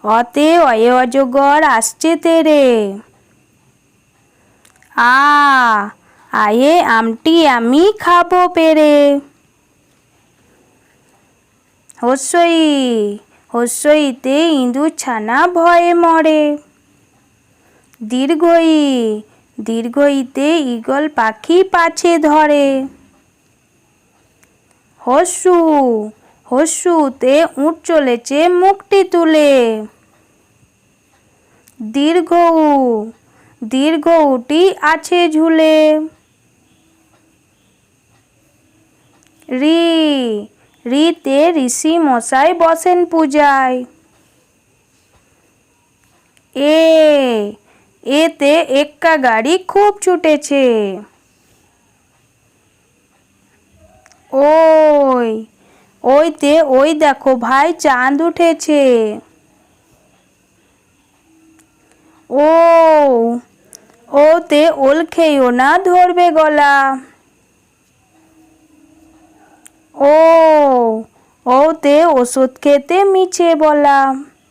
অতে অয়ে অজগর আসছে তেরে। আয়ে আমটি আমি খাবো পেরে। হস্যই, হস্যইতে ইঁদুর ছানা ভয়ে মরে। দীর্ঘই, দীর্ঘইতে ঈগল পাখি পাছে ধরে। হস্যু, হস্যুতে উট চলেছে মুখটি তুলে। দীর্ঘউ, দীর্ঘউটি আছে ঝুলে। রি, রিতে ঋষি মশাই বসেন পূজায়। এতে এক্কা গাড়ি খুব ছুটেছে। ওই, ওইতে ওই দেখো ভাই চাঁদ উঠেছে। ও, ওতে ওল খেয়েও না ধরবে গলা। ও, ওতে ওষুধ খেতে মিছে বলা।